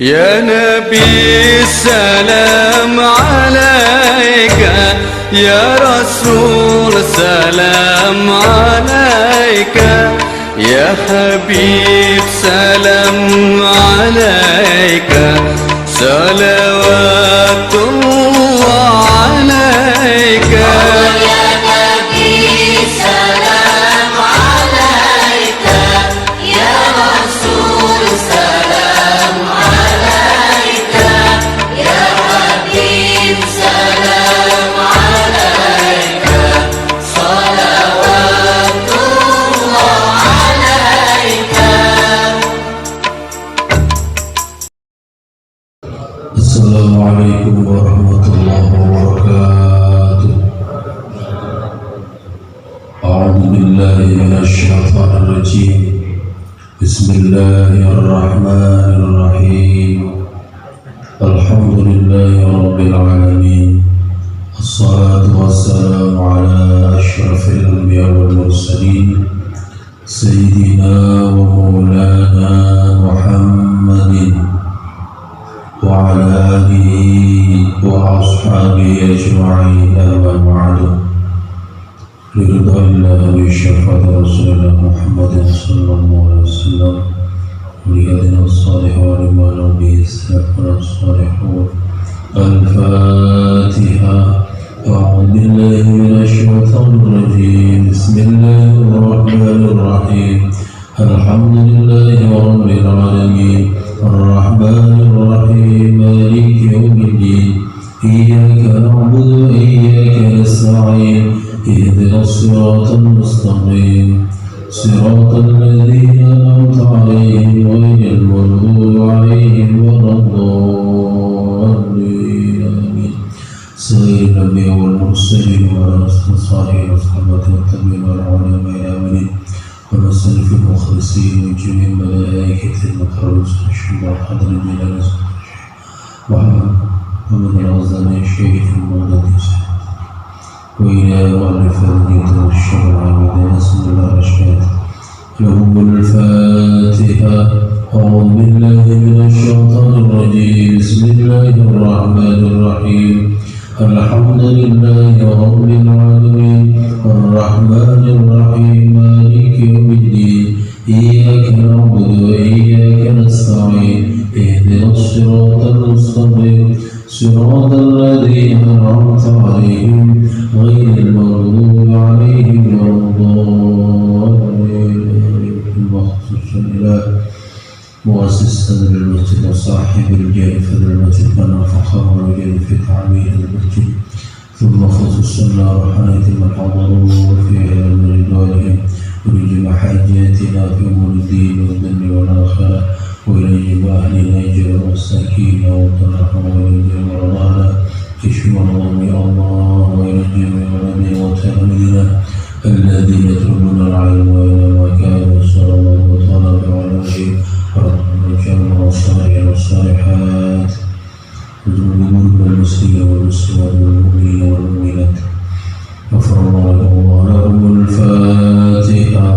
يا نبي السلام عليك، يا رسول سلام عليك، يا حبيب سلام عليك، صلوات الله عليك. Assalamualaikum warahmatullahi wabarakatuh. A'udzu billahi minasy syaithanir rajim. Bismillahirrahmanirrahim. Alhamdulillahi rabbil alamin. Assalatu wassalamu ala asyrafil anbiya wal mursalin sayyidina wa maulana Muhammadin wa ala alihi wa ashabihi ajma'in, amma ba'du. Liridhaillah wa syafa'ati Rasulillah Muhammadin sallallahu alaihi wasallam liyadina as-salih wa limana bihi as-salihun as-salihun. Al-Fatiha. A'udzu billahi minasy syaithanir rajim. Bismillahirrahmanirrahim. Alhamdulillahi rabbil alamin. الرحمن الرحيم مالك يوم الدين إياك نعبد وإياك نستعين اهدنا الصراط المستقيم صراط الذين أنعمت عليهم غير المغضوب عليهم ولا الضالين آمين. سيد النبي والمرسلين والصالحين والصحابة والتابعين والعلماء آمين. ونصلي في المخلصين وجميع الملائكة المقربين الشمال حضر الجلال ومن العظماء الشيخ المقدس وإلى مؤلف الدين والشر العباد نسأل الله الرشاد لهم الفاتحة. أعوذ بالله من الشيطان الرجيم. بسم الله الرحمن الرحيم. الحمد لله رب العالمين الرحمن الرحيم مالك يوم الدين إياك نعبد وإياك نستعين اهدنا الصراط المستقيم صراط الذين أنعمت عليهم غير المغضوب عليهم ولا الضالين. المخصوص إلى مؤسس صدر المسجد وصاحب الجاه فضل المسجد كان فخر ورجال في تعمير المسجد، ثم خصوصنا رحمة من حضروا وفيها من رضوانهم ونجم حاجاتنا في أمور الدين والدنيا والآخرة، وإليهم أهل نيجر والمساكين وترحم وإليهم رضانا اشف مرضهم يا الله، وإليهم ولدي وتلاميذنا الذين يطلبون العلم وإلى ما كانوا صلى الله وطلب عليهم ورحمة الصالحين والصالحات وجمهور المسلمين والمسلمات والمؤمنين والمؤمنات غفر الله لهم. الفاتحة.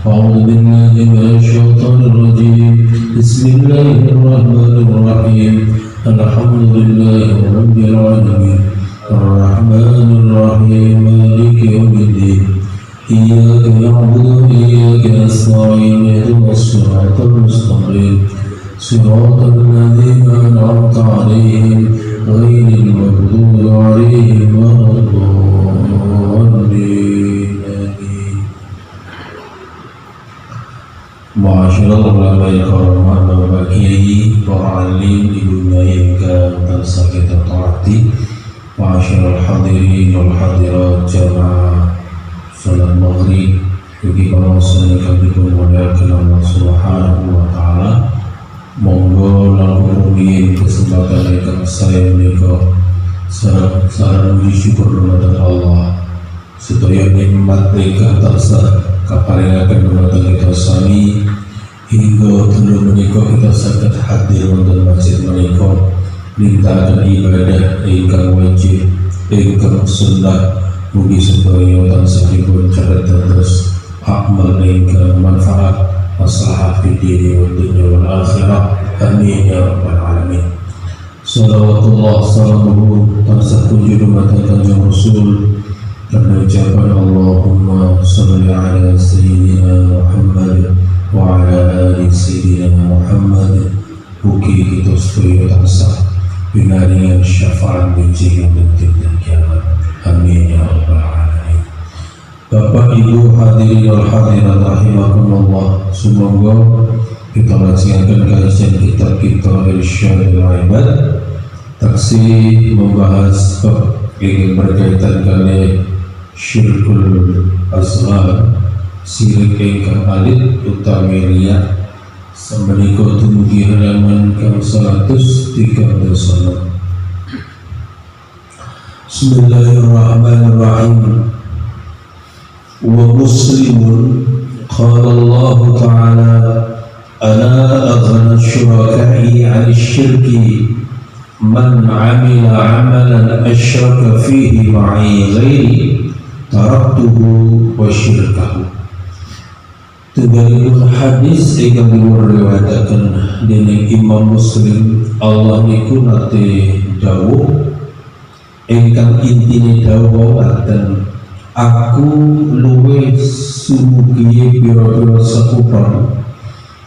أعوذ بالله من الشيطان الرجيم. بسم الله الرحمن الرحيم. الحمد لله رب العالمين الرحمن الرحيم مالك يوم الدين إياك نعبد وإياك نستعين اهدنا الصراط المستقيم صراط الذين أنعمت عليهم غير المغضوب عليهم ولا الضالين آمين. Ma'asyiral ulama al-karamah, Bapak Kiai, para alim di dunia yang bangsa kita taati, ma'asyiral hadirin wal hadirat jamaah salat maghrib, bagi kawasan kami memuliakan Allah Subhanahu wa taala. Monggo lalu rumiyin kesempatan yang saya menikah sarana puji syukur kepada Allah sedaya nikmat nikah tansah kaparingaken dumateng kita sami hingga telu menika kita saged hadir wonten masjid menika nindakaken ibadah ingkang wajib ingkang sunnah. Mugi sedaya tansah dipun caket terus amal ingkang manfaat maslahat fid dini wad dunya wal akhirah. Amin ya rabbal alamin. Salawatullah salamuhu tansah puji dumateng Kanjeng Rasul karena ucapan Allahumma shalli ala sayyidina Muhammad wa ala ali sayyidina Muhammad. Mugi kita sedaya tansah pinaringan syafaat benci yang penting dan kiamat. Amin ya rabbal alamin. Bapak Ibu hadirin wal hadirat rahimakumullah, semoga kita lanjutkan kajian kitab kita Irsyadul Ibad. Taksi membahas yang berkaitan kali syirkul asghar, sirik ingkang alit utawi riya. Samenika dumugi halaman kang 136. Bismillahirrahmanirrahim. Wa muslimun qala Allah ta'ala ana aghna syuraka'i 'ani syirki man 'amila 'amalan asyraka fihi ma'i ghairi taraktuhu wa syirkahu. Tunggalipun hadis ingkang diriwayatkan dening Imam Muslim, Allah niku nate dawuh ingkang intine dawuh ngaten, aku luwih sumugi pira-pira sekuton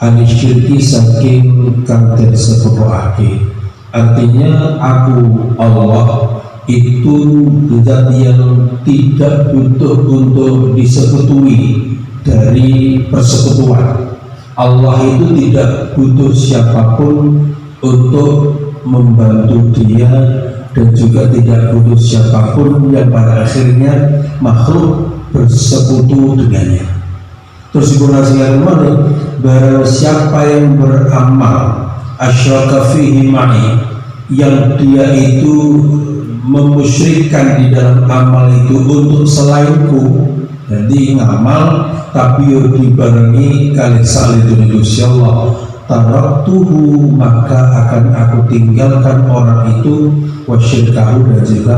anisyirki saking kang den sekutokake. Artinya aku Allah itu zat yang tidak butuh untuk disekutui dari persekutuan. Allah itu tidak butuh siapapun untuk membantu dia, dan juga tidak butuh siapapun yang pada akhirnya makhluk bersekutu dengannya. Terus dikurasikan mana? Barang siapa yang beramal asyraka fihi ma'i, yang dia itu memusyrikkan di dalam amal itu untuk selainku, jadi ngamal tapi dibarengi kali salidun Gusti Allah, taraktuhu, maka akan aku tinggalkan orang itu, wasyirkahu, dan juga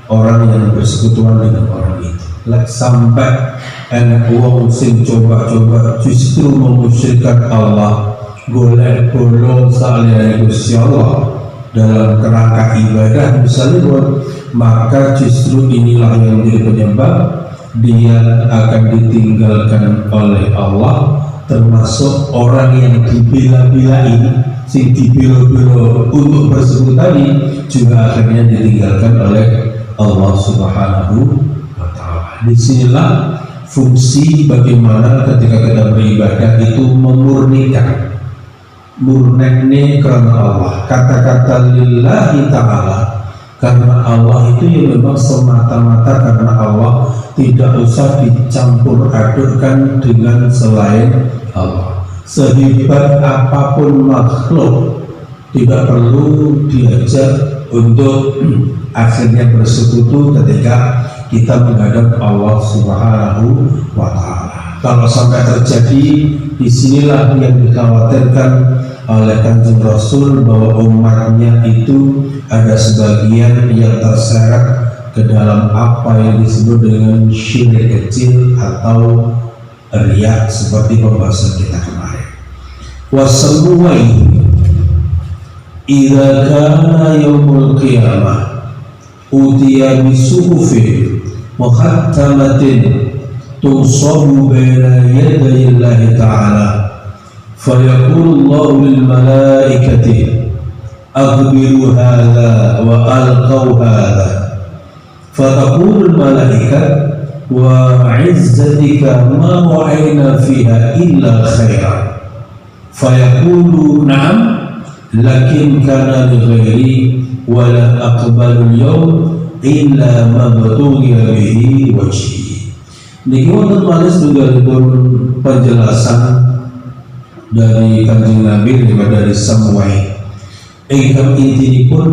orang yang bersekutuan dengan orang itu. Sampai enak wong sing coba-coba justru memusyrikkan Allah, golek bolong saliyane Gusti Allah dalam kerangka ibadah misalnya, maka justru inilah yang menjadi penyebab dia akan ditinggalkan oleh Allah, termasuk orang yang dibela-belain, sing dibela-bela untuk bersekutu tadi, juga akhirnya ditinggalkan oleh Allah Subhanahu wa ta'ala. Disinilah fungsi bagaimana ketika kita beribadah itu memurnikan, murni karena Allah. Kata-kata lillahi ta'ala, karena Allah itu ya memang semata-mata karena Allah, tidak usah dicampur adukkan dengan selain Allah. Sehebat apapun makhluk, tidak perlu diajak untuk akhirnya bersekutu ketika kita menghadap Allah Subhanahu wa ta'ala. Kalau sampai terjadi, disinilah yang dikhawatirkan oleh Kanjeng Rasul, bahwa umatnya itu ada sebagian yang terseret ke dalam apa yang disebut dengan syirik kecil atau riya, seperti pembahasan kita kemarin. Wasamuai idza kana yaumul qiyamah utiya bisuhufin muhattamatin tunsabu baina yaday Allah ta'ala, fayaqulu Allah lil malaikati akhbiru hadha wa alqaw hadha, fataqulul malaikat wa izzatika ma wa'ayna fiha illa khairan, fayaqulu na'am lakin kana li ghairi wa la aqbalu al-yawm illa ma batughiya bihi wajhi. Niki wonten malih tunggalipun penjelasan dari Kanjeng Nabi dari Samuai ingkang intinipun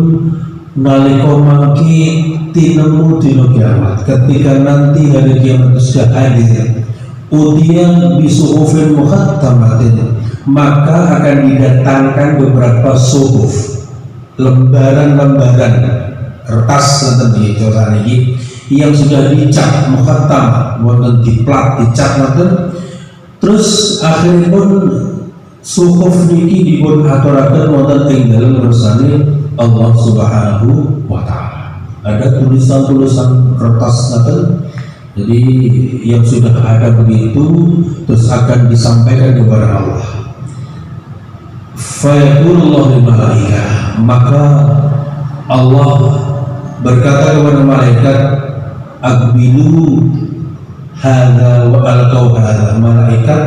nalika mangki tinemu dina kiamat, ketika nanti hari kiamat sudah hadir, udian bisuhufin muhattamatin, maka akan didatangkan beberapa suhuf, lembaran-lembaran kertas nanti yang sudah dicap muhattam, wonten diplat dicap nanti, Terus akhirnya pun suhuf niki dipun aturaken wonten ing dalem mirsani Allah Subhanahu wa taala. Ada tulisan-tulisan kertas ngaten. Jadi yang sudah ada begitu terus akan disampaikan kepada Allah. Fayaqulullahu lil malaikah, maka Allah berkata kepada malaikat, aqbilu hadza wa alqaw hadza. Malaikat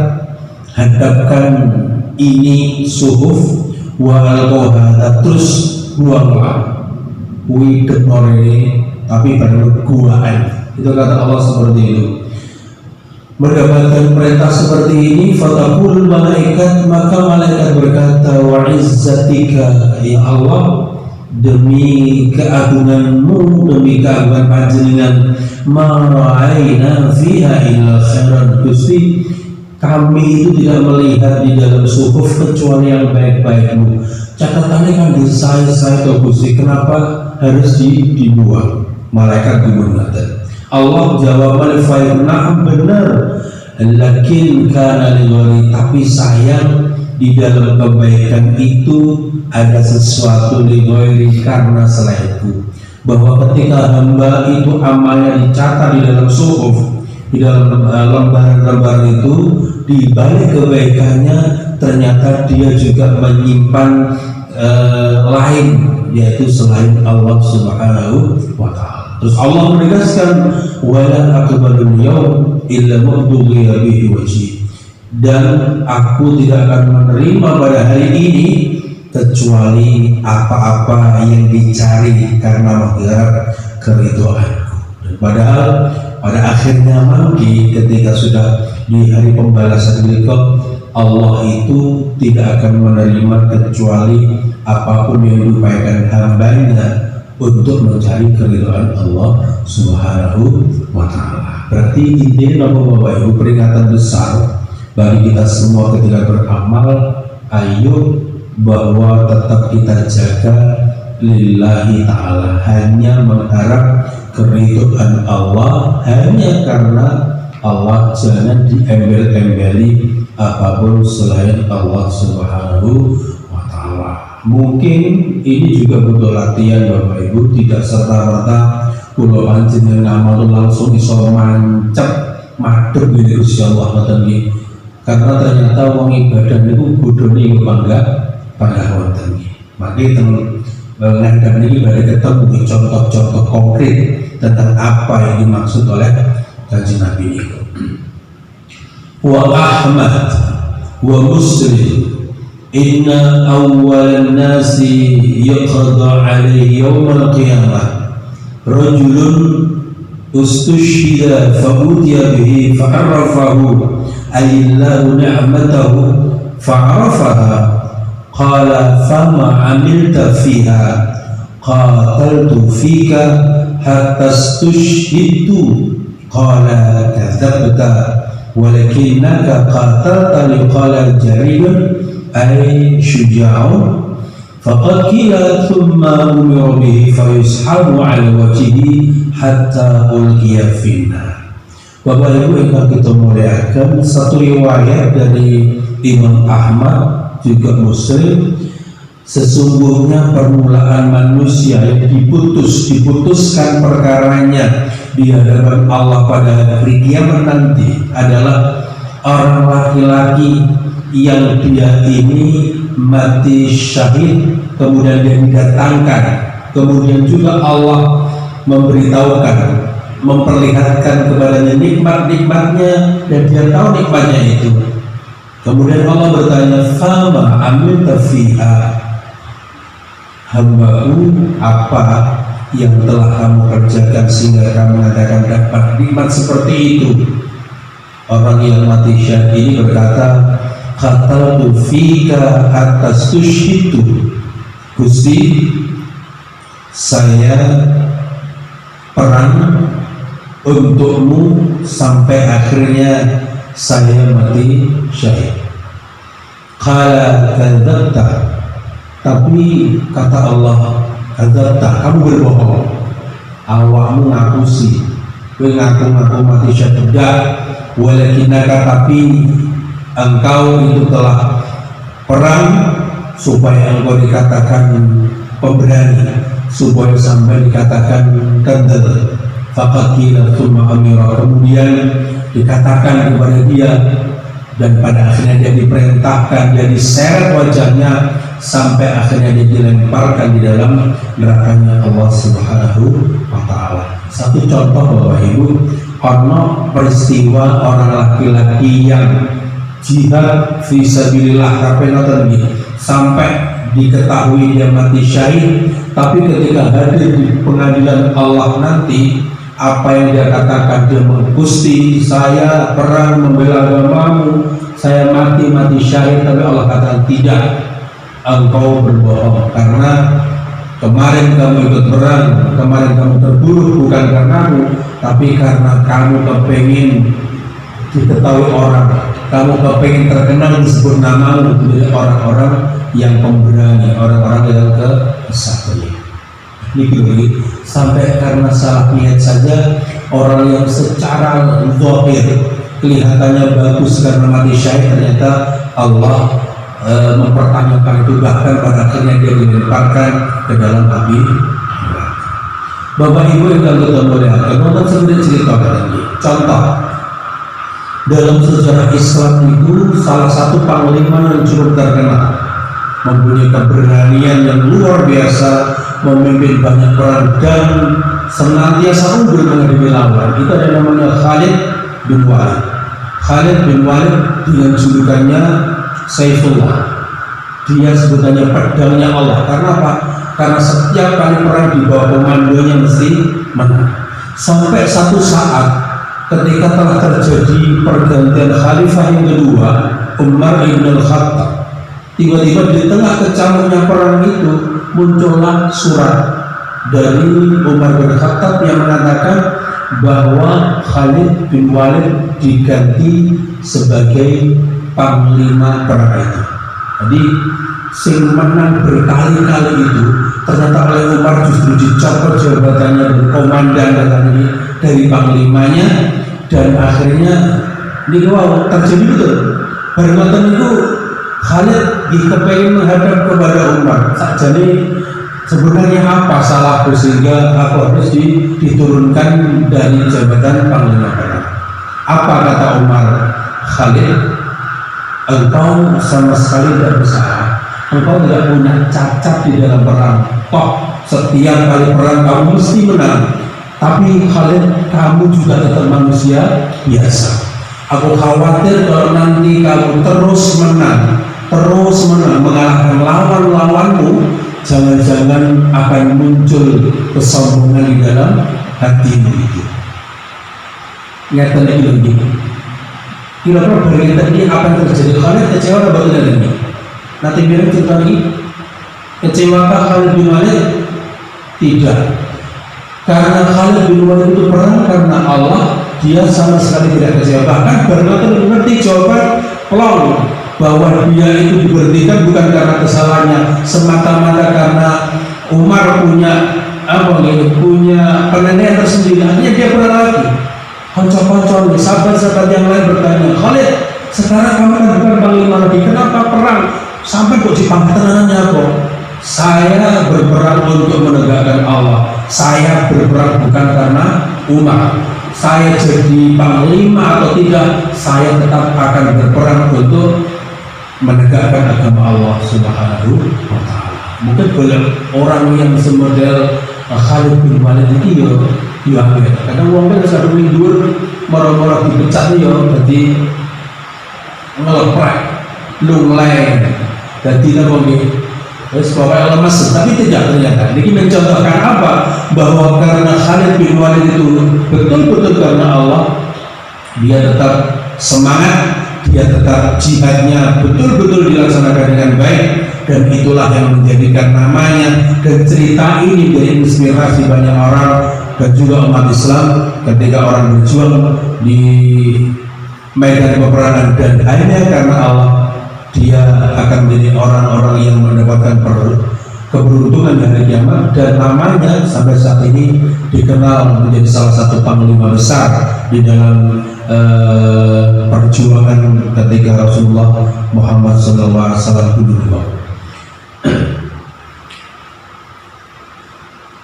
hadapkan ini suhuf wa alqaw hadza, terus buanglah widek ini, tapi pada guaan. Itu kata Allah seperti itu. Mendapatkan perintah seperti ini, fataqul malaikat, maka malaikat berkata, wa izzatika ya Allah, demi keagunganmu, demi keagungan panjenengan, ma ra'ayna fiha illa khairan. Gusti, kami itu tidak melihat di dalam suhuf kecuali yang baik-baikmu. Catatannya kan di saya atau Gusti, kenapa harus dibuang? Malaikat dibuang. Allah jawab, na'am, benar, lakin kana lighairi, tapi sayang di dalam kebaikan itu ada sesuatu lighairi, karena selainku. Bahwa ketika hamba itu amalnya dicatat di dalam suhuf, di dalam lembaran-lembaran itu, di balik kebaikannya ternyata dia juga menyimpan lain, yaitu selain Allah Subhanahu wa taala. Terus Allah menegaskan, walan aqbalul yaum illa mabdughiya bihi wajhi, dan aku tidak akan menerima pada hari ini kecuali apa-apa yang dicari karena mengharap keridhaanku. Dan padahal pada akhirnya nanti ketika sudah di hari pembalasan berikut, Allah itu tidak akan menerima kecuali apapun yang diupayakan hambanya untuk mencari keridhaan Allah Subhanahu wa taala. Berarti ini Bapak Ibu peringatan besar bagi kita semua ketika beramal. Ayo bahwa tetap kita jaga lillahi ta'ala, hanya mengharap keridhaan Allah, hanya karena Allah, jangan diembel-embeli apapun selain Allah Subhanahu wa ta'ala. Mungkin ini juga butuh latihan Bapak Ibu, tidak serta-merta kula panjenengan ngamal langsung iso mancep madhep ning Gusti Allah ngoten nggih. Karena ternyata wong ibadah niku bodhone iku panggah wonten nggih. Mangke teng ngandhap niki badhe ketemu contoh-contoh konkret tentang apa yang dimaksud oleh Kanjeng Nabi niku. Wa Ahmad wa Muslim, inna awwalan nasi yuqda alaihi yawmal qiyamah rajulun ustushhida fa'utiya bihi fa'arrafahu ayillahu ni'matahu fa'arafaha qala fama amilta fiha qataltu fika hatta stushhidtu qala kadzabta walakinnaka qatalta liqala jarirun ay syuja'un faqad qila thumma umira bihi fayushabu ala wajhihi hatta ulqiya finnar. Bapak Ibu yang kita muliakan, satu riwayat dari Imam Ahmad juga Muslim, sesungguhnya permulaan manusia yang diputuskan perkaranya di hadapan Allah pada hari kiamat nanti adalah orang laki-laki yang dia ini mati syahid, kemudian dia didatangkan, kemudian juga Allah memberitahukan, memperlihatkan kepadanya nikmat-nikmatnya, dan dia tahu nikmatnya itu. Kemudian Allah bertanya, fama amilta fiha, hambaku, apa yang telah kamu kerjakan sehingga kamu mengatakan dapat nikmat seperti itu? Orang yang mati syahid ini berkata, qataltu fika atas tushhitu, Gusti, saya perang untukmu sampai akhirnya saya mati syahid. Qala kadzabta, tapi kata Allah, kadzabta, kamu berbohong, awakmu ngaku sih, kowe ngaku mati syahid. Walakinaka, tapi engkau itu telah perang supaya engkau dikatakan pemberani, supaya sampai dikatakan kadal. Faqila tsumma amira, kemudian dikatakan kepada dia, dan pada akhirnya dia diperintahkan, dia diseret wajahnya sampai akhirnya dia dilemparkan di dalam nerakanya Allah Subhanahu wa Ta'ala. Satu contoh Bapak Ibu, ono peristiwa orang laki-laki yang jihad fisabilillah sampai diketahui dia mati syahid, tapi ketika hadir di pengadilan Allah nanti, apa yang dia katakan, dia Gusti, saya perang membela agamamu, saya mati syahid, tapi Allah katakan tidak, engkau berbohong, karena kemarin kamu ikut perang, kemarin kamu terbunuh bukan karenamu, tapi karena kamu kepengin diketahui orang, kamu kepengin terkenal disebut namamu oleh orang-orang yang pemberani, orang-orang yang kesatria. Ini sampai karena salah niat saja, orang yang secara zahir kelihatannya bagus karena mati syahid, ternyata Allah mempertanyakan itu, bahkan pada akhirnya dia dilemparkan ke dalam api. Bapak Ibu yang kita muliakan, nonton sedikit cerita tadi. Contoh, dalam sejarah Islam itu salah satu panglima yang cukup terkenal, mempunyai keberanian yang luar biasa, memimpin banyak perang dan senantiasa unggul menghadapi lawan. Itu ada namanya Khalid bin Walid. Khalid bin Walid dengan julukannya Saifullah. Dia sebutannya pedangnya Allah. Karena apa? Karena setiap kali perang di bawah komandonya mesti menang. Sampai satu saat ketika telah terjadi pergantian khalifah yang kedua, Umar ibn al-Khattab, tiba-tiba di tengah kecamuknya perang itu muncullah surat dari Umar bin Khattab yang mengatakan bahwa Khalid bin Walid diganti sebagai panglima perang itu. Jadi sing menang berkali-kali itu ternyata oleh Umar justru dicopot jabatannya dari komandan dari panglimanya, dan akhirnya terjadi betul. Barengan itu Khalid dikepengen menghadap kepada Umar. Jadi sebenarnya apa salahku sehingga aku harus diturunkan dari jabatan panglima perang? Apa kata Umar? Khalid, engkau sama sekali tidak bersalah. Engkau tidak punya cacat di dalam perang. Toh setiap kali perang kamu mesti menang. Tapi Khalid, kamu juga tetap manusia biasa. Aku khawatir kalau nanti kamu terus menang mengalahkan lawan-lawanmu, jangan-jangan akan muncul kesombongan di dalam hatimu itu. Nyatanya begini. Kira-kira berita ini apa yang terjadi? Khalid kecewa atau bagaimana ini? Nanti biar cerita lagi. Kecewakah Khalid bin Walid? Tidak. Karena Khalid bin Walid itu perang karena Allah, dia sama sekali tidak kecewa. Bahkan berkata mengerti jawaban pelong bahwa dia itu diberhentikan bukan karena kesalahannya, semata-mata karena Umar punya punya penilaian tersendiri. Akhirnya dia pernah lagi konco-konco sahabat-sahabat yang lain bertanya, Khalid, sekarang kamu kan bukan panglima lagi, kenapa perang sampai kok dipanggil tenangannya kok? Saya berperang untuk menegakkan Allah. Saya berperang bukan karena Umar. Saya jadi panglima atau tidak, saya tetap akan berperang untuk menegakkan agama Allah Subhanahu wa Ta'ala. Mungkin boleh orang yang semodel Khalid bin Walid itu ya kadang orang kan satu minggu marah-marah dipecat ya, jadi ngeleprak lungleng jadi namanya terus pokoknya lemas, tapi tidak ternyata. Ini mencontohkan apa? Bahwa karena Khalid bin Walid itu betul-betul karena Allah, dia tetap semangat, dia tetap jihadnya betul-betul dilaksanakan dengan baik, dan itulah yang menjadikan namanya dan cerita ini menjadi inspirasi banyak orang dan juga umat Islam ketika orang berjuang di medan peperangan, dan hanya karena Allah dia akan menjadi orang-orang yang mendapatkan keberuntungan di hari kiamat, dan namanya sampai saat ini dikenal menjadi salah satu panglima besar di dalam perjuangan perjuangan ketika Rasulullah Muhammad SAW dulu.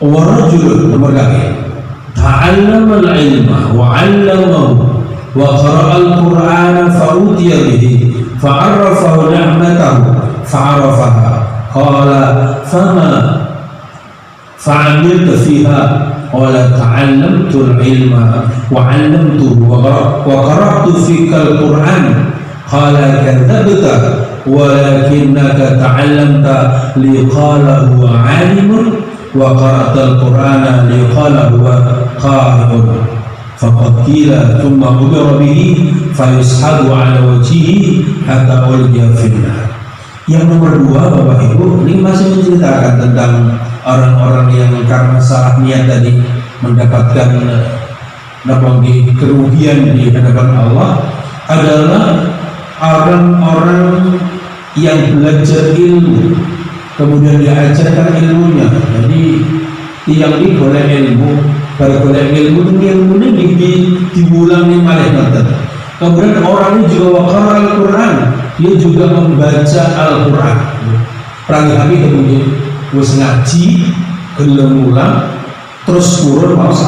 Warajul nomor kali ta'allama al-ilma wa 'allamahu wa qara'a al-Qur'ana fa utiya bihi fa 'arafahu ni'matahu fa 'arafaha qala fama fa'amilta fiha qala ta'allamtu al-ilma wa 'allamtuhu wa qara'tu fika al-Qur'an qala kadzabta walakinnaka ta'allamta liqala huwa 'alimun wa qara'tal Qur'ana liqala huwa qari'un faqad qila thumma ubira bihi fayushabu ala wajhihi hatta ulqiya finnar. Yang nomor 2 Bapak Ibu, ini masih menceritakan tentang orang-orang yang karena salah niat tadi mendapatkan kerugian di hadapan Allah, adalah orang-orang yang belajar ilmu kemudian diajarkan ilmunya. Jadi tiang ini boleh ilmu, baru boleh ilmu ini diulangi malah nanti. Kemudian orang ini juga waqara Al-Quran, dia juga membaca Al-Quran. Perangkat kami kemudian wis ngaji, gelem ulang, terus turun maus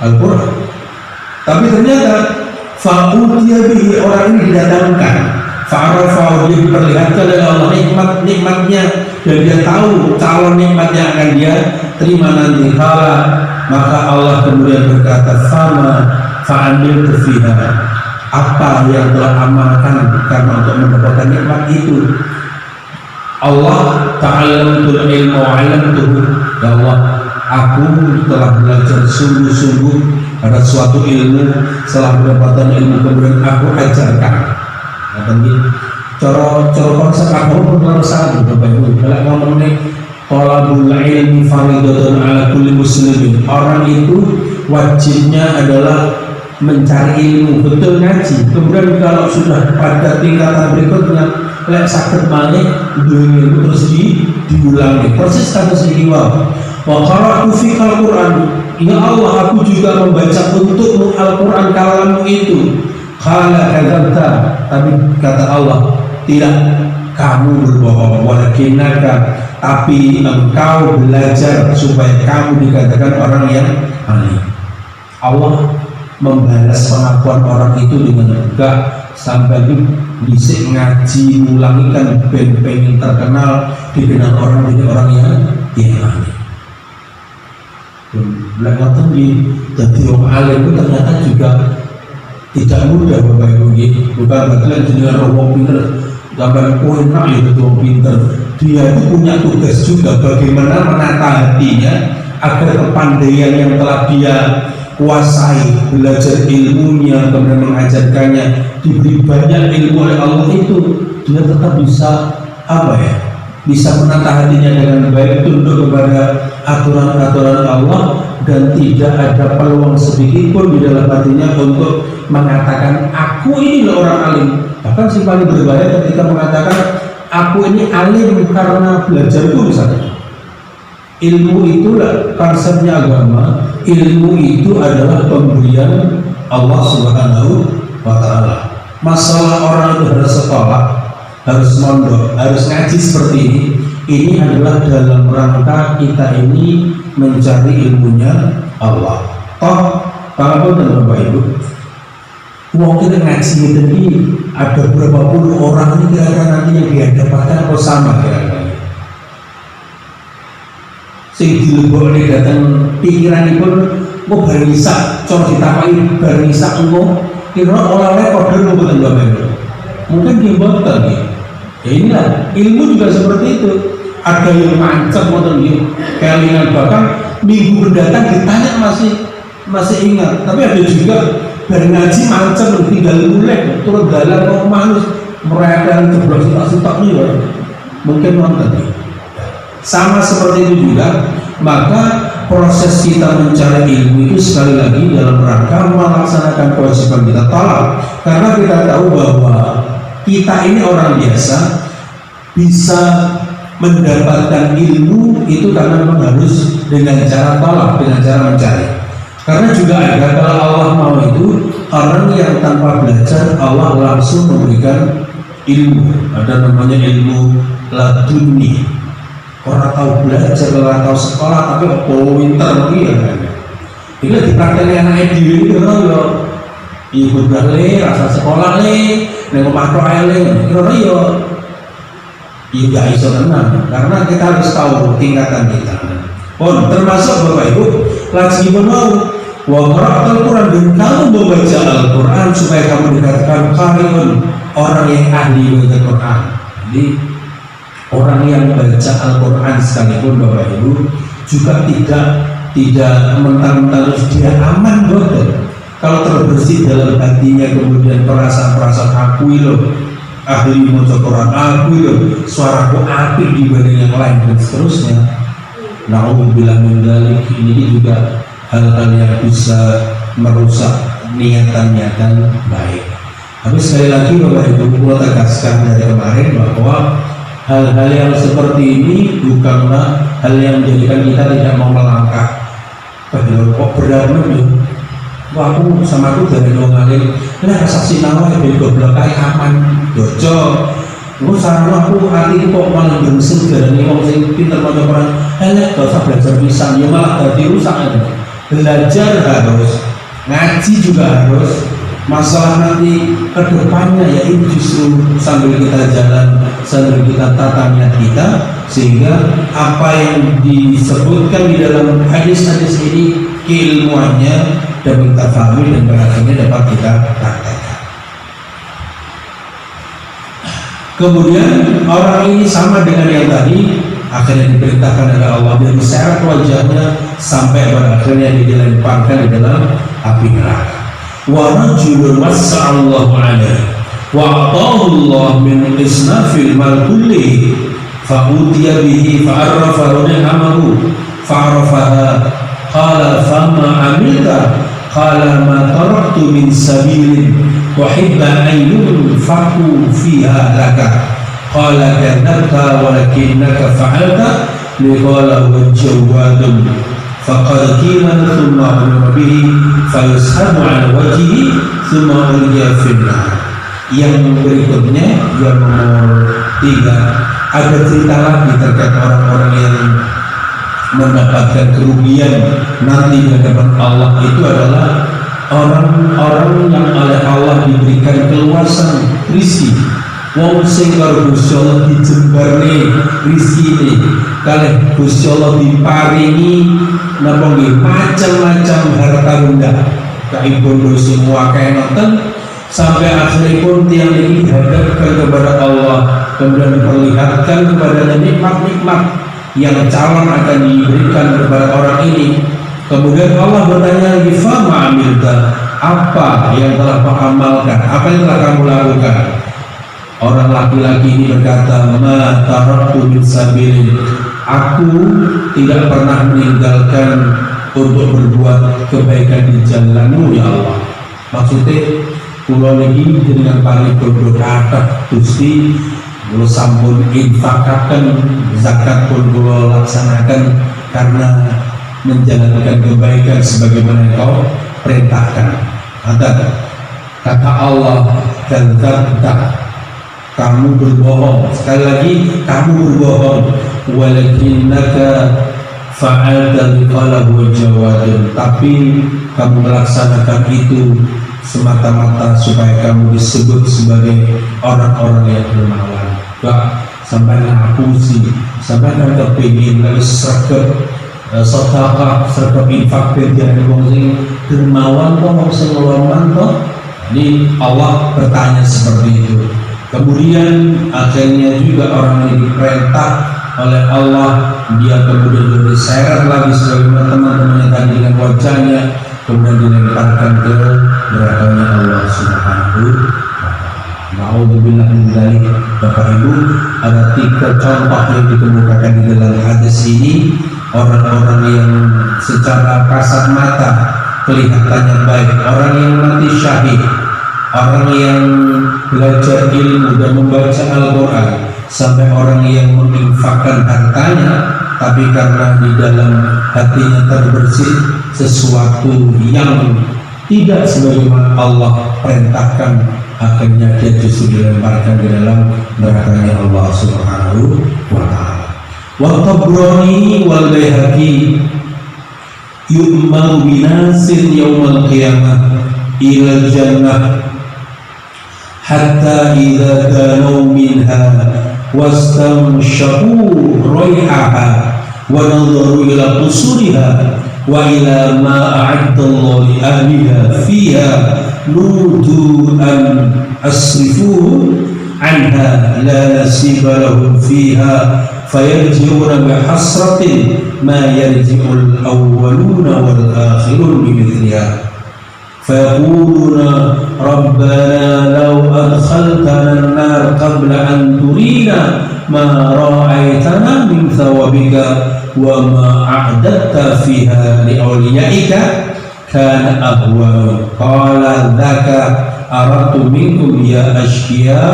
Al-Quran. Tapi ternyata fa'utiya bihi, orang ini didatangkan, fa'arafahu, dia diperlihatkan oleh Allah nikmatnya, dan dia tahu calon nikmat yang akan dia terima nanti. Maka Allah kemudian berkata, fa'amiltu fiha, apa yang telah amalkan karena untuk mendapatkan nikmat itu. Allah ta'allamtul ilma wa 'allamtuhu, ya Allah, aku telah belajar sungguh-sungguh ada suatu ilmu, setelah mendapatkan ilmu kemudian aku ajarkan. Cara konsep agama pun salah Bapak Ibu. Kalau ngomongnya talabul ilmi fardhatun ala kulli muslimin, orang itu wajibnya adalah mencari ilmu, betul ngaji. Kemudian kalau sudah pada tingkatan berikutnya lek sakit balik ilmu terus diulangi. Persis kata sehingga wa qara'tu fikal Quran, ya Allah, aku juga membaca untukmu Al-Quran kalamu itu. Qala kadzabta, tapi kata Allah, tidak, kamu berbohong. Walakinnaka, tapi engkau belajar supaya kamu dikatakan orang yang alim. Allah membalas pengakuan orang itu dengan enggak sampai bisik ngaji ulangi kan pengen terkenal, dikenal orang jadi orang yang alim. Belakang jadi orang alim itu ternyata juga tidak mudah Bapak Ibu. Bukan bakalan jadi orang pinter, gambar enak ya betul pinter. Dia itu punya tugas juga bagaimana menata hatinya agar kepandaian yang telah dia kuasai, belajar ilmunya, kemudian mengajarkannya, diberi banyak ilmu oleh Allah itu, dia tetap bisa bisa menata hatinya dengan baik, tunduk kepada aturan-aturan Allah, dan tidak ada peluang sedikit pun di dalam hatinya untuk mengatakan aku ini loh orang alim. Bahkan si paling berbahaya ketika mengatakan aku ini alim karena belajarku misalnya. Ilmu itulah konsepnya agama. Ilmu itu adalah pemberian Allah Subhanahu wa Ta'ala. Masalah orang itu harus sekolah, harus mondok, harus ngaji seperti ini adalah dalam rangka kita ini mencari ilmunya Allah. Toh, kalau dan Bapak Ibu, uang kita ngaji ini ada berapa puluh orang ini kira-kira nanti yang dihadapkan atau sama kira-kira. Sing dilebokne datang pikiran pun mau barisa, cor ditapai barisa engko kira oleh-oleh padha mboten Bapak Ibu. Mungkin dia boten ya. Ya inilah ilmu juga seperti itu. Ada yang mancep mboten nggih. Kelingan bahkan minggu mendatang ditanya masih ingat. Tapi ada juga bareng ngaji mancep tinggal mulai turun dalan kok manus mereka jeblos tak nih ya. Mungkin nonton ya. Sama seperti itu juga, maka proses kita mencari ilmu itu sekali lagi dalam rangka melaksanakan kewajiban kita tolak, karena kita tahu bahwa kita ini orang biasa bisa mendapatkan ilmu itu karena memang harus dengan cara tolak, dengan cara mencari. Karena juga ada kalau Allah mau itu orang yang tanpa belajar Allah langsung memberikan ilmu. Ada namanya ilmu laduni. Orang tahu belajar, orang tahu sekolah, tapi pinter dia kan. Ini dipraktekkan anaknya diri itu ya. Ibu balik, rasa sekolah nih, nengok makro aile, kira ya. Ya gak iso tenang, karena kita harus tahu tingkatan kita. Termasuk Bapak Ibu, lagi mau Al Quran, dan kamu membaca Al-Quran supaya kamu dikatakan qari'un, orang yang ahli baca Quran. Jadi orang yang baca Al-Quran sekalipun Bapak Ibu juga tidak mentang-mentang harus dia aman betul. Kalau terbersih dalam hatinya, kemudian perasaan-perasaan aku itu ahli baca Quran, aku itu suaraku apik dibanding yang lain dan seterusnya. Na'udzubillah min dzalik, ini juga hal-hal yang bisa merusak niatan-niatan baik. Tapi sekali lagi Bapak Ibu, saya tegaskan dari kemarin bahwa hal-hal yang seperti ini bukanlah hal yang menjadikan kita tidak mau melangkah. Padahal kok berat nih? Wah, aku sama aku dari dua kali, ini rasa sinawa yang goblok kayak aman, dojo. Lu sarana aku hati kok malah bermesin dari orang yang pintar macam orang, gak usah belajar pisang, ya malah jadi rusak aja. Belajar harus, ngaji juga harus. Masalah nanti kedepannya ya ini justru sambil kita jalan, sambil kita tata niat kita, sehingga apa yang disebutkan di dalam hadis-hadis ini keilmuannya dapat kita pahami dan berhasilnya dapat kita praktekkan. Kemudian orang ini sama dengan yang tadi, akhirnya diperintahkan oleh Allah dan diseret wajahnya sampai berakhirnya dilemparkan di dalam api neraka. Wa rajulun wassa'allahu alaihi wa a'tahu Allah min isnafil mal kulli fa utiya bihi fa arrafa ni'amahu fa arafaha qala fama amilta qala ma taraktu min sabilin uhibba an yunfaku fiha laka qala kadzabta walakinnaka fa'alta liqala huwa jawadun faqad qila thumma umira bihi fayushabu ala wajhihi thumma ulqiya finnar. Yang berikutnya yang nomor 3, ada cerita lagi terkait orang-orang yang mendapatkan kerugian nanti di hadapan Allah. Itu adalah orang-orang yang oleh Allah diberikan keluasan rezeki. Wong sing karo Gusti Allah dijembarne rezekine, kalih Gusti Allah diparingi napa nggih macam-macam harta benda. Kae bondo sing akeh nonton sampai akhiripun tiang ini dihadapkan kepada Allah, kemudian diperlihatkan kepada nikmat-nikmat yang calon akan diberikan kepada orang ini. Kemudian Allah bertanya lagi, fama amilta, apa yang telah kau amalkan, apa yang telah kamu lakukan? Orang laki-laki ini berkata, ma taraktu min sabilin, aku tidak pernah meninggalkan untuk berbuat kebaikan di jalan-Mu ya Allah. Maksudnya kula niki dengan paling bodoh kata Gusti, kula sampun infakaken zakat pun kula laksanakan karena menjalankan kebaikan sebagaimana Engkau perintahkan. Kata Allah, kadzabta, kamu berbohong. Sekali lagi, kamu berbohong. Walakinnaka fa'alta liqala huwa jawadun, tapi kamu melaksanakan itu semata-mata supaya kamu disebut sebagai orang-orang yang dermawan. Gak sampai aku sih, sampai kan kepingin lalu sergap sedekah, sergap infak dari wong sing dermawan kok, wong sing ngelawan kok. Ini Allah bertanya seperti itu. Kemudian akhirnya juga orang ini diperintah oleh Allah, dia kemudian diseret lagi sebagaimana teman-temannya tadi dengan wajahnya, kemudian dilemparkan ke nerakanya Allah Subhanahu wa ta'ala. Na'udzubillah min dzalik. Bapak Ibu, ada 3 contoh yang dikemukakan di dalam hadis ini. Orang-orang yang secara kasat mata kelihatannya baik, orang yang mati syahid, orang yang belajar ilmu dan membaca Al-Quran, sampai orang yang menginfakkan hartanya, tapi karena di dalam hatinya terbersih sesuatu yang tidak sebagaimana Allah perintahkan, akhirnya dia justru dilemparkan di dalam nerakanya Allah Subhanahu wa ta'ala. Wa Tabrani wal Baihaqi yu'maru binasin yawmal qiyamah ila jannah hatta idza danu minha wastamshaqu raihaha wa nadharu ila qusuriha wa ila ma a'adda Allah li ahliha fiha nudu an asrifuhu anha la nasiba lahum fiha fayarji'una bihasratin ma yarji'ul awwaluna wal akhirun bimithliha fayaquluna rabbana law adkhaltana an-nar qabla an turina ma ra'aytana min thawabika wa ma a'dadta fiha li awliyaika kana ahwa qala dhaka aradtu minkum ya ashqiya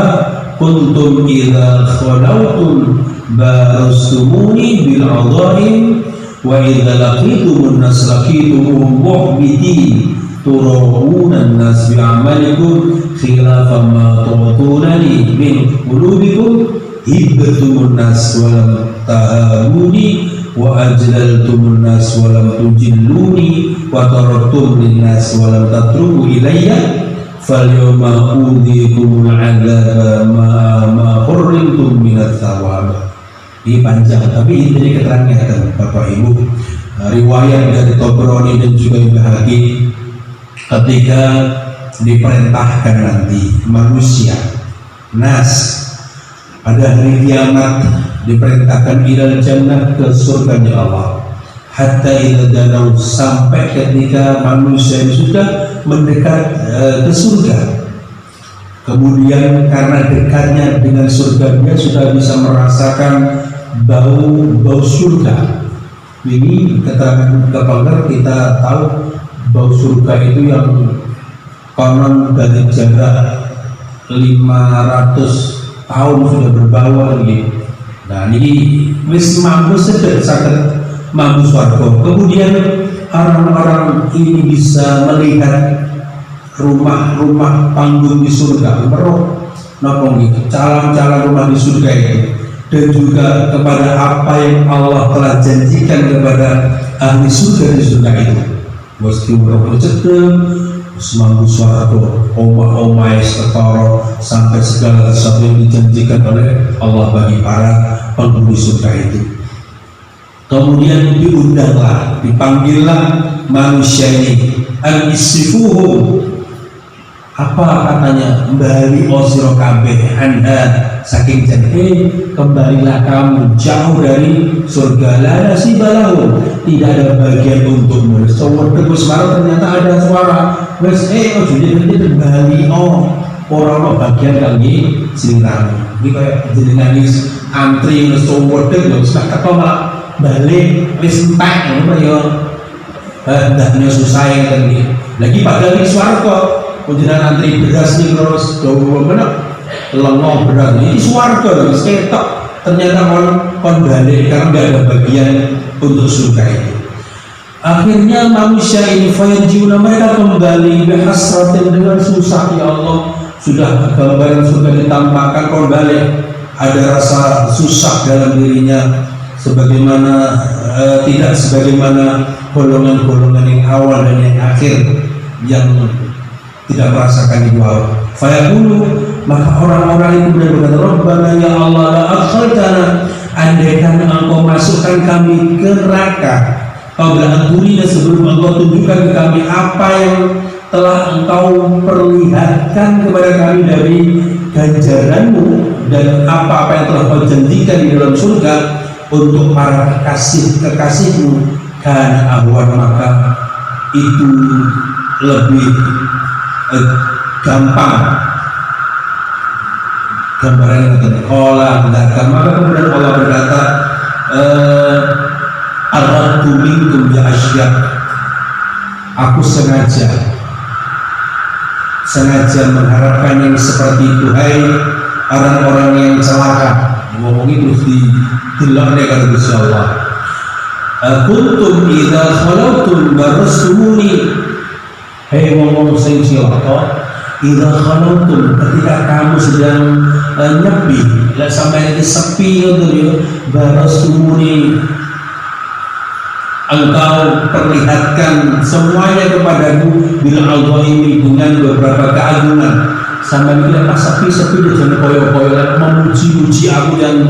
kuntum idza khalawtum barastumuni bil adhaim wa idza laqitumun nas laqitumuhum muhbitin turawuna an-nas bi amalikum khilafa ma tu'tunani min qulubikum hibtumun nas wa lam tahamuni wa ajlaltumun nas wa lam tujilluni wa taraktum lin nas wa lam tatruku ilayya falyawma udhikumul adzaba ma hurrimtum minat thawab. Ini panjang tapi intinya keterangan Bapak Ibu, riwayat dari Tabrani dan juga Baihaqi ketika diperintahkan nanti manusia nas pada hari kiamat diperintahkan ilal jannah ke surganya Allah hatta idza danau sampai ketika manusia sudah mendekat ke surga, kemudian karena dekatnya dengan surga dia sudah bisa merasakan bau surga. Ini keterangan kepanger kita tahu bau surga itu yang konon dari jarak 500 tahun sudah berbau lagi. Nah ini wis mampu sakit mampu swarga. Kemudian orang-orang ini bisa melihat rumah-rumah panggung di surga, meroh nopong gitu, calon-calon rumah di surga itu, dan juga kepada apa yang Allah telah janjikan kepada ahli surga di surga itu. Meski meroh cedem, semanggu suaraku, omah-omah setoro sampai segala sesuatu yang dijanjikan oleh Allah bagi para penghuni surga itu. Kemudian diundanglah, dipanggillah manusia ini, al-isifuhum, apa katanya, kembali osiro kabeh anda saking jadi, kembalilah kamu jauh dari surga, lada si balahu, tidak ada bagian untukmu. Sobat tegus baru ternyata ada suara wes jadi kembali orang bagian lagi sirang ini kayak jadi nangis antri sobat tegus tak ketolak balik wis entek ngono ya ndahnya susah tadi lagi padahal di swarga panjenengan antri beras nih terus dawa bener lengo beras ini swarga wis ketok ternyata kon balik karena enggak ada bagian untuk surga itu. Akhirnya manusia ini fayarjiuna, mereka kembali bihasratin, dengan susah. Ya Allah, sudah gambaran surga ditampakkan kembali, ada rasa susah dalam dirinya sebagaimana tidak sebagaimana golongan-golongan yang awal dan yang akhir yang tidak merasakan itu awal. Fayaqulu, maka orang-orang itu benar berkata, Rabbana ya Allah la adkhaltana, andaikan engkau masukkan kami ke neraka qabla an-turina, sebelum engkau tunjukkan ke kami apa yang telah engkau perlihatkan kepada kami dari ganjaranmu dan apa-apa yang telah kau janjikan di dalam surga untuk para kekasih-kekasihmu, karena ahwan, maka itu lebih gampang. Gambaran yang terkolah mendatang, maka kemudian Allah berkata, aradtu minkum ya asyiq, aku sengaja mengharapkan yang seperti itu, hai orang-orang yang celaka. Ngomong itu dilaknat kata Gusti Allah. Kuntum idza khalautum barastumuni, hei wong-wong sing cilaka, idza khalautum, ketika kamu sedang nyepi, lek sampai sepi itu ya, baros tumuni engkau perlihatkan semuanya kepadaku bil alghaimi, dengan beberapa keagungan. Sampai bila pas sepi-sepi dia jangan koyo-koyo memuji-muji aku yang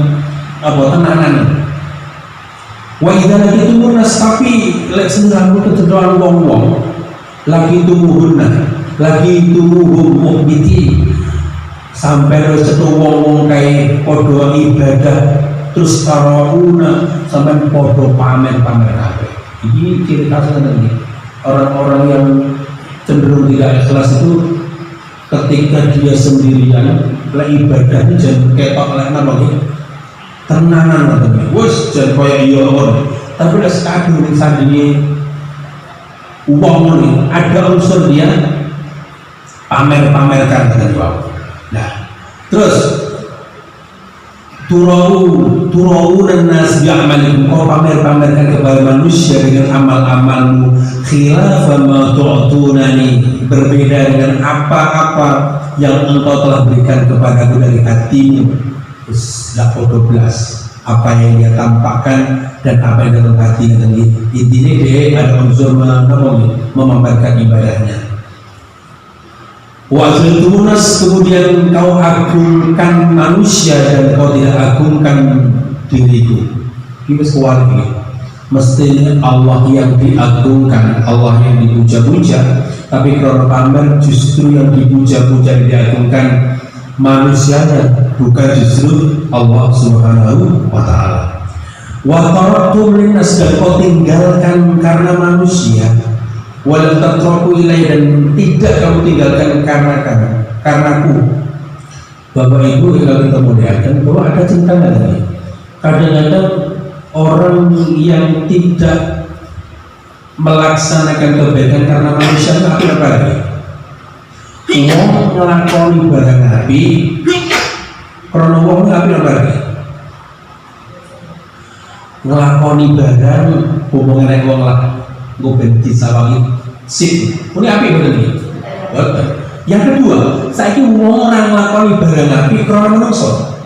tenanan. Wa idza lagi tumunas, tapi lek sendamu kecenderungan wong-wong lagi tumuhunna, lagi tumuhum muhbiti, sampai terus cetu wong-wong kayak podo ibadah terus tarawuna sampai podo pamer-pamer kabeh. Ini ciri khasnya tadi orang-orang yang cenderung tidak ikhlas itu ketika dia sendirian lah ibadahnya jangan ketok lek napa nggih tenanan ngoten wis jan koyo iya on, tapi lek sekadung ning sandinge wong ini ada unsur dia pamer-pamerkan tadi wae. Nah, terus turau dan nas bi'amalikum, kau pamer-pamerkan kepada manusia dengan amal-amalmu, khilafa ma tu'tunani, berbeda dengan apa-apa yang engkau telah berikan kepadaku dari hatimu. Sudah 12 apa yang dia tampakkan dan apa yang dalam hatinya. Intinya dia ada unsur memamerkan ibadahnya. Wakil tunas, kemudian kau agungkan manusia dan kau tidak agungkan diriku. Ini sekuali, mestinya Allah yang diagungkan, Allah yang dipuja-puja, tapi kalau pamer justru yang dipuja-puja diagungkan manusianya, bukan justru Allah Subhanahu wa Ta'ala. Wa taraktum linnas, dan kau tinggalkan karena manusia. Walau tatraku ilai, dan tidak kamu tinggalkan karenaku. Bapak Ibu kalau kita muliakan bahwa ada cintaan tadi. Kadang-kadang orang yang tidak melaksanakan kebaikan karena manusia itu apa lagi? Wong ngelakoni barang api, karena wong api apa lagi? Ngelakoni barang hubungan dengan wong lah. Gue benci sawangi sip, ini api betul nih. Yang kedua, saya ini orang lakoni barang api karena menungso.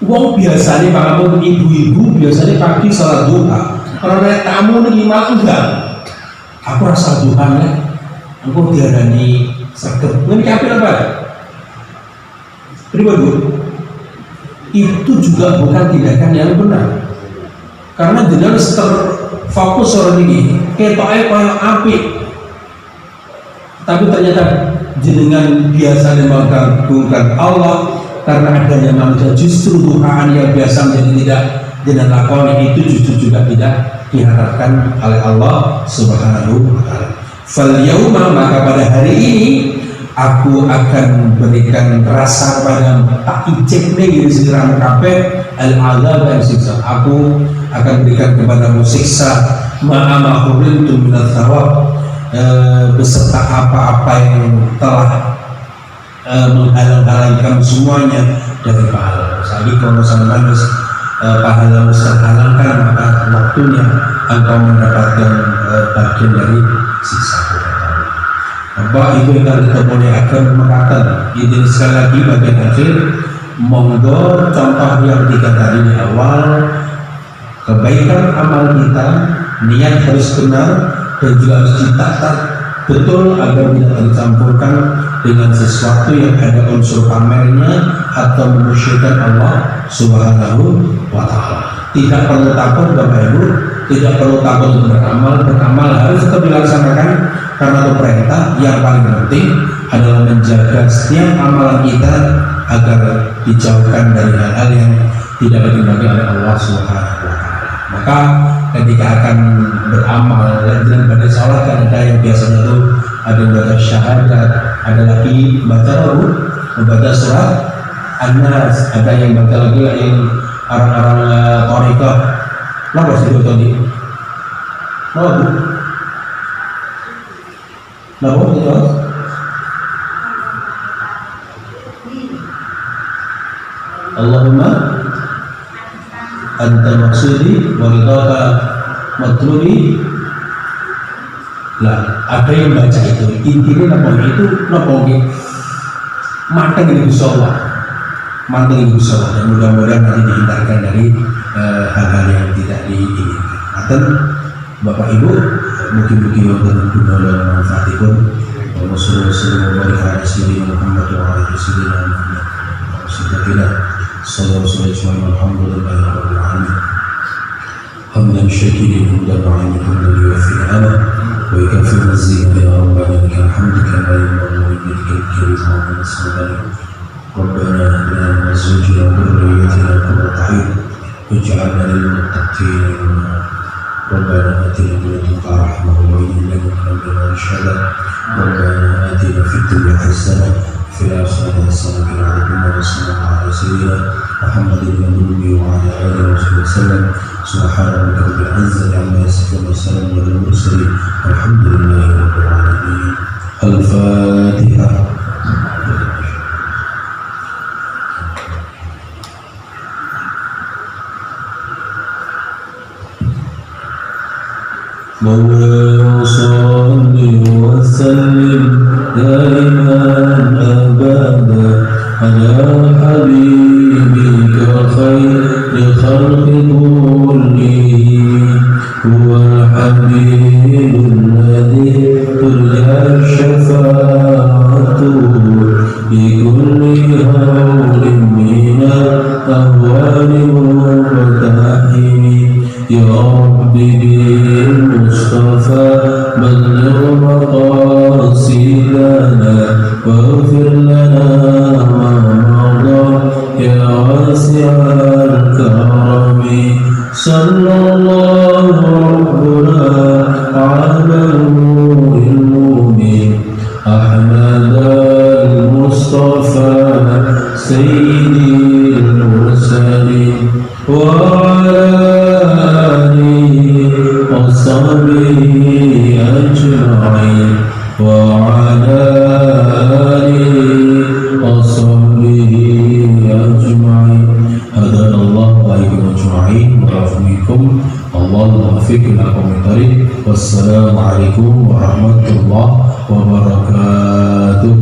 Wong biasanya bangun ibu-ibu biasanya pagi salat duha. Kalau naik tamu nih malam enggak. Aku rasa Tuhan ya, aku diarani sergap. Ini api apa? Pribadi itu juga bukan tindakan yang benar. Karena jenengan terfokus orang ini, ketoknya kayak api, tapi ternyata jenengan biasa mengagungkan Allah karena adanya manusia. Justru Tuhan yang biasa menjadi tidak jenengan lakoni itu justru juga tidak diharapkan oleh Allah Subhanahu wa Ta'ala. Fal yauma, maka pada hari ini aku akan berikan rasa pada tak icip nih di sirah kabeh al-azab dan siksa. Aku akan berikan kepadamu siksa ma'amahurrintu minat thawab, beserta apa-apa yang telah menghalang-halangkan semuanya dari pahala. Jadi kalau misalnya pahala terhalangkan, maka waktunya engkau mendapatkan bagian dari siksa. Bapak Ibu yang kita boleh akan mengatakan ini sekali lagi bagian akhir, monggo contoh yang tiga tadi di awal. Kebaikan amal kita, niat harus benar dan juga harus ditata betul agar tidak tercampurkan dengan sesuatu yang ada unsur pamernya atau memusyrikan Allah Subhanahu wa Ta'ala. Tidak perlu takut Bapak Ibu, tidak perlu takut untuk beramal harus tetap dilaksanakan karena itu perintah. Yang paling penting adalah menjaga setiap amalan kita agar dijauhkan dari hal-hal yang tidak bagi oleh Allah Subhanahu wa Ta'ala. Maka ketika akan beramal dan pada sholat kan ada yang biasanya itu ada yang baca syahadat, ada lagi membaca surat An-Nas, ada yang baca lagi yang orang-orang thariqah. Kenapa sih itu tadi? Kenapa itu? Allahumma anta maksudi wa ridaka matlubi Lah ada yang baca itu intinya apa itu matang ini Allah, matang ini Allah, dan mudah-mudahan nanti dihindarkan dari hal-hal yang tidak diinginkan. Atau Bapak Ibu mungkin wonten guna lan manfaatipun Rasulullah Muhammad wa alihi wasallam Alhamdulillah sallallahu alhamdulillah rabbil alamin hamdan syakirin hamdan ma'anikum wa yuwaffi ala wa yakfi mazid ya rabbana lakal hamdu kama yanbaghi li wajhika al-karim wa nas'aluka ربنا هب لنا من ازواجنا وذريتنا قرة اعين واجعلنا للمتقين اماما ربنا آتنا من لدنك رحمة وهيئ لنا من أمرنا رشدا ربنا آتنا في الدنيا حسنة وفي الآخرة حسنة وقنا عذاب النار وصلى الله على سيدنا محمد النبي وعلى آله وصحبه وسلم سبحان ربك رب العزة عما يصفون وسلام على المرسلين والحمد لله رب العالمين. الفاتحة. مولاي صل وسلم دائما ابدا على حبيبك خير خلق كلهم هو الحبيب الذي ترجى شفاعته بكل هول من الاهوال والمتاحم يا ربي بالمصطفى بلغ مقاصدنا واغفر لنا ما مضى يا واسع الكرم صلى الله ربنا على نور المؤمن أحمد المصطفى سيد المرسلين وعلى وصحبه أجمعين وعلى آله وصحبه أجمعين هدانا الله وإياكم أجمعين وعافيكم الله الموفق لكم الطريق والسلام عليكم ورحمة الله وبركاته.